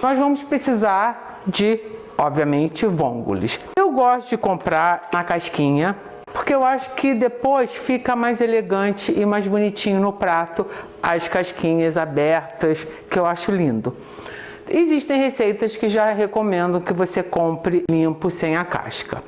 nós vamos precisar de, obviamente, vongole. Eu gosto de comprar na casquinha, porque eu acho que depois fica mais elegante e mais bonitinho no prato as casquinhas abertas, que eu acho lindo. Existem receitas que já recomendam que você compre limpo sem a casca.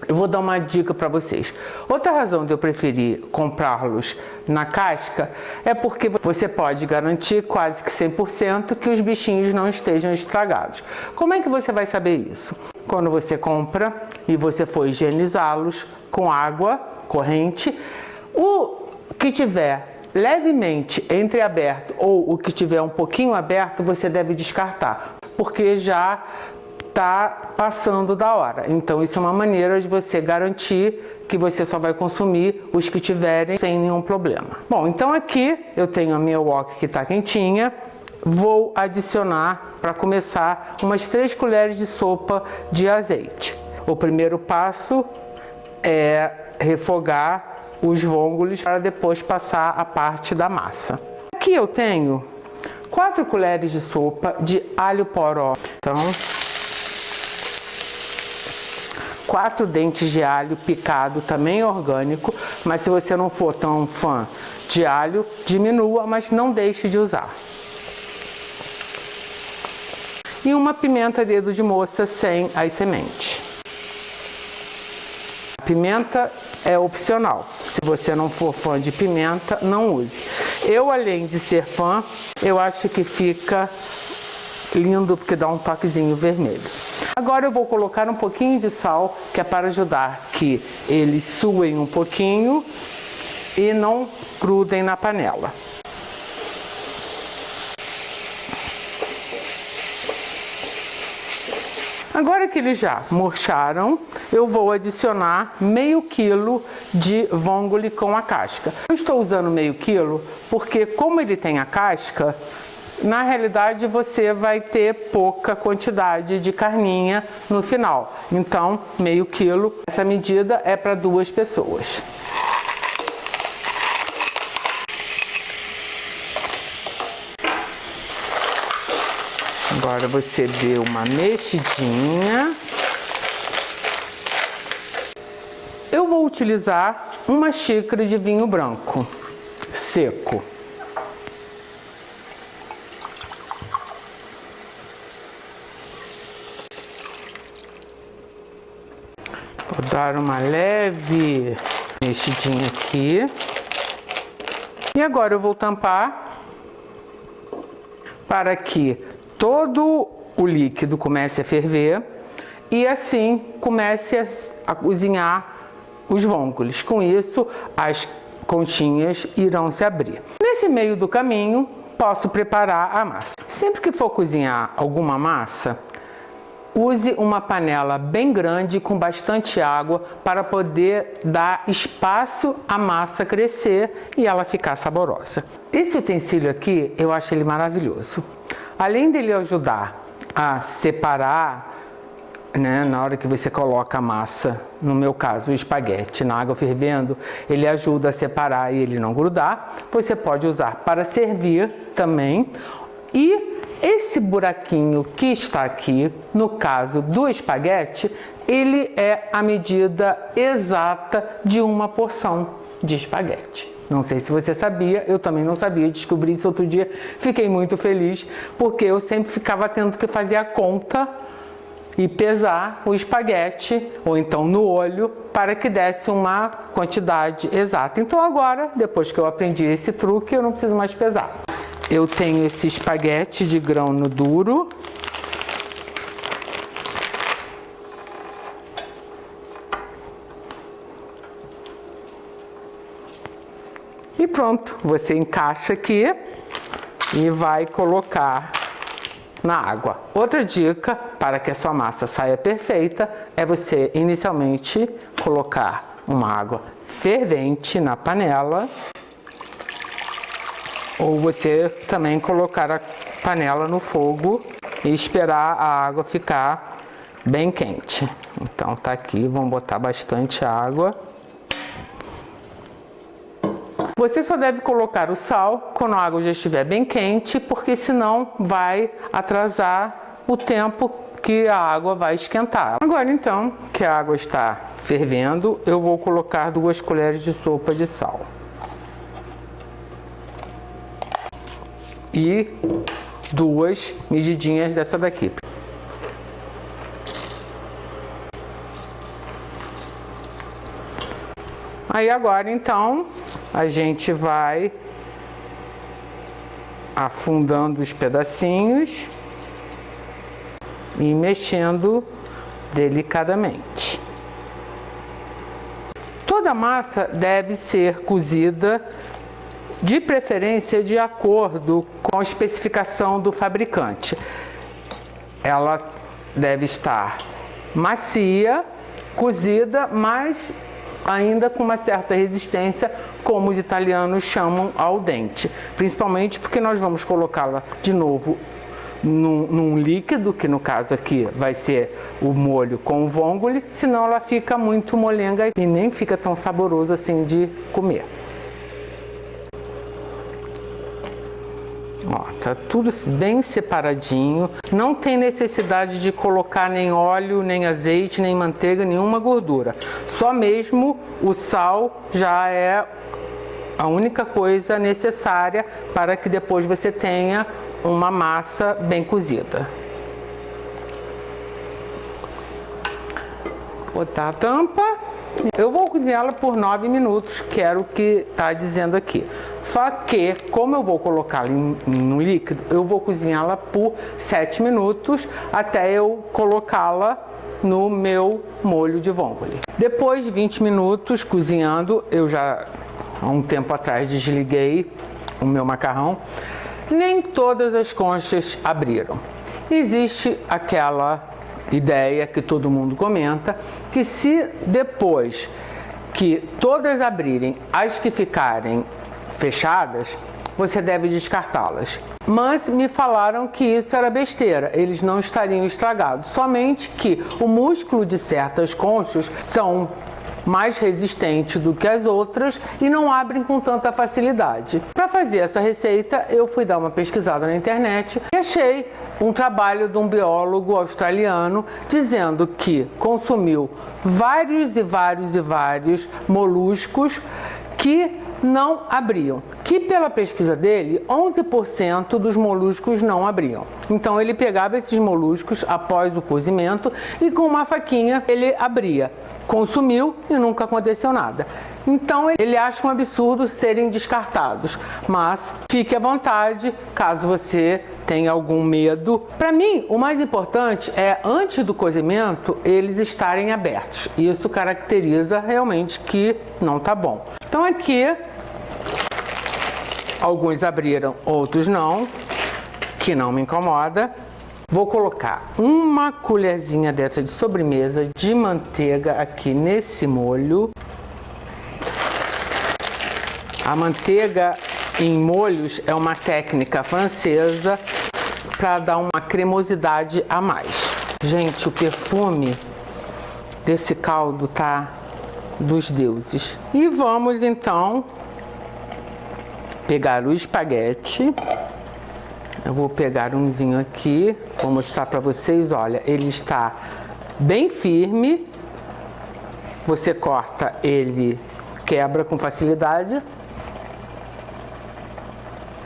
Eu vou dar uma dica para vocês. Outra razão de eu preferir comprá-los na casca é porque você pode garantir quase que 100% que os bichinhos não estejam estragados. Como é que você vai saber isso? Quando você compra e você for higienizá-los com água corrente, o que tiver levemente entreaberto ou o que tiver um pouquinho aberto, você deve descartar, porque já está passando da hora. Então isso é uma maneira de você garantir que você só vai consumir os que tiverem sem nenhum problema. Bom, então aqui eu tenho a minha wok que está quentinha. Vou adicionar, para começar, umas 3 colheres de sopa de azeite. O primeiro passo é refogar os vongoles para depois passar a parte da massa. Aqui eu tenho 4 colheres de sopa de alho poró. Então, 4 dentes de alho picado, também orgânico, mas se você não for tão fã de alho, diminua, mas não deixe de usar. E uma pimenta dedo de moça sem as sementes. A pimenta é opcional. Se você não for fã de pimenta, não use. Eu, além de ser fã, eu acho que fica lindo porque dá um toquezinho vermelho. Agora eu vou colocar um pouquinho de sal, que é para ajudar que eles suem um pouquinho e não grudem na panela. Agora que eles já murcharam, eu vou adicionar meio quilo de vongole com a casca. Eu estou usando meio quilo porque, como ele tem a casca, na realidade você vai ter pouca quantidade de carninha no final. Então, meio quilo, essa medida é para 2 pessoas. Agora você deu uma mexidinha. Eu vou utilizar uma xícara de vinho branco seco. Vou dar uma leve mexidinha aqui. E agora eu vou tampar para que todo o líquido comece a ferver e assim comece a cozinhar os vongoles. Com isso, as conchinhas irão se abrir. Nesse meio do caminho, posso preparar a massa. Sempre que for cozinhar alguma massa, use uma panela bem grande com bastante água para poder dar espaço à massa crescer e ela ficar saborosa. Esse utensílio aqui, eu acho ele maravilhoso. Além dele ajudar a separar, né, na hora que você coloca a massa, no meu caso o espaguete, na água fervendo, ele ajuda a separar e ele não grudar. Você pode usar para servir também. E esse buraquinho que está aqui, no caso do espaguete, ele é a medida exata de uma porção de espaguete. Não sei se você sabia, eu também não sabia, descobri isso outro dia, fiquei muito feliz, porque eu sempre ficava tendo que fazer a conta e pesar o espaguete, ou então no olho, para que desse uma quantidade exata. Então agora, depois que eu aprendi esse truque, eu não preciso mais pesar. Eu tenho esse espaguete de grão duro. E pronto, você encaixa aqui e vai colocar na água. Outra dica para que a sua massa saia perfeita é você inicialmente colocar uma água fervente na panela, ou você também colocar a panela no fogo e esperar a água ficar bem quente. Então tá aqui, vamos botar bastante água. Você só deve colocar o sal quando a água já estiver bem quente, porque senão vai atrasar o tempo que a água vai esquentar. Agora então, que a água está fervendo, eu vou colocar 2 colheres de sopa de sal. E 2 medidinhas dessa daqui. Aí agora então a gente vai afundando os pedacinhos e mexendo delicadamente. Toda a massa deve ser cozida, de preferência de acordo com a especificação do fabricante. Ela deve estar macia, cozida, mas ainda com uma certa resistência, como os italianos chamam al dente. Principalmente porque nós vamos colocá-la de novo num líquido, que no caso aqui vai ser o molho com o vongole, senão ela fica muito molenga e nem fica tão saboroso assim de comer. Ó, tá tudo bem separadinho, não tem necessidade de colocar nem óleo, nem azeite, nem manteiga, nenhuma gordura. Só mesmo o sal já é a única coisa necessária para que depois você tenha uma massa bem cozida. Botar a tampa. Eu vou cozinhá-la por 9 minutos, que era o que está dizendo aqui. Só que, como eu vou colocá-la no líquido, eu vou cozinhá-la por 7 minutos até eu colocá-la no meu molho de vongole. Depois de 20 minutos cozinhando, eu já há um tempo atrás desliguei o meu macarrão. Nem todas as conchas abriram. Existe aquela ideia que todo mundo comenta, que se depois que todas abrirem, as que ficarem fechadas, você deve descartá-las. Mas me falaram que isso era besteira, eles não estariam estragados, somente que o músculo de certas conchas são mais resistentes do que as outras e não abrem com tanta facilidade. Para fazer essa receita, eu fui dar uma pesquisada na internet e achei um trabalho de um biólogo australiano dizendo que consumiu vários moluscos que não abriam, que pela pesquisa dele, 11% dos moluscos não abriam. Então ele pegava esses moluscos após o cozimento e com uma faquinha ele abria. Consumiu e nunca aconteceu nada. Então ele acha um absurdo serem descartados, mas fique à vontade caso você tenha algum medo. Para mim, o mais importante é, antes do cozimento, eles estarem abertos. Isso caracteriza realmente que não tá bom. Então aqui, alguns abriram, outros não, que não me incomoda. Vou colocar uma colherzinha dessa de sobremesa de manteiga aqui nesse molho. A manteiga em molhos é uma técnica francesa para dar uma cremosidade a mais. Gente, o perfume desse caldo tá dos deuses. E vamos então pegar o espaguete. Eu vou pegar umzinho aqui, vou mostrar para vocês, olha, ele está bem firme, você corta ele, quebra com facilidade,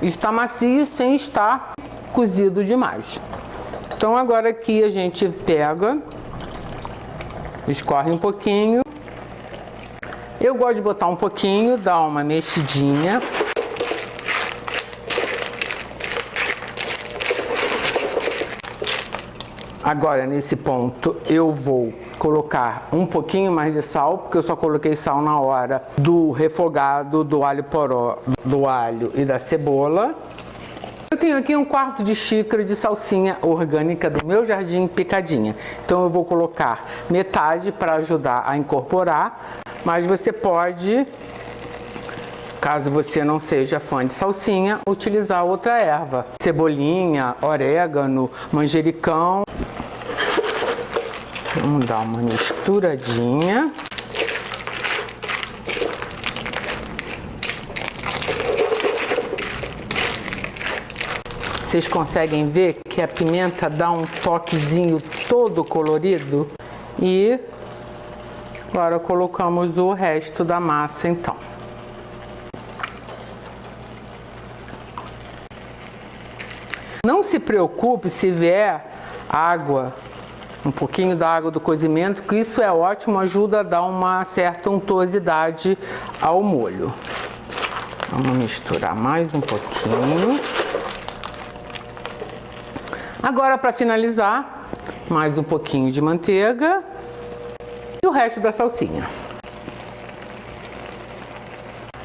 está macio sem estar cozido demais. Então agora aqui a gente pega, escorre um pouquinho, eu gosto de botar um pouquinho, dar uma mexidinha. Agora, nesse ponto, eu vou colocar um pouquinho mais de sal, porque eu só coloquei sal na hora do refogado, do alho poró, do alho e da cebola. Eu tenho aqui 1/4 de xícara de salsinha orgânica do meu jardim picadinha. Então eu vou colocar metade para ajudar a incorporar, mas você pode, caso você não seja fã de salsinha, utilizar outra erva. Cebolinha, orégano, manjericão. Vamos dar uma misturadinha. Vocês conseguem ver que a pimenta dá um toquezinho todo colorido? E agora colocamos o resto da massa então. Não se preocupe se vier água, um pouquinho da água do cozimento, que isso é ótimo, ajuda a dar uma certa untuosidade ao molho. Vamos misturar mais um pouquinho. Agora, para finalizar, mais um pouquinho de manteiga e o resto da salsinha.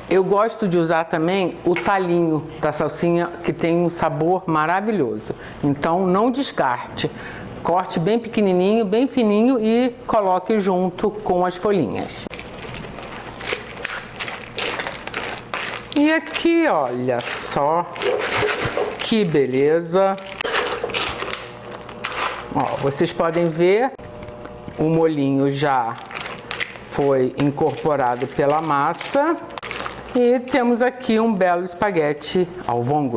Eu gosto de usar também o talinho da salsinha, que tem um sabor maravilhoso. Então não descarte. Corte bem pequenininho, bem fininho e coloque junto com as folhinhas. E aqui, olha só que beleza. Ó, vocês podem ver, o molhinho já foi incorporado pela massa. E temos aqui um belo espaguete ao vongole.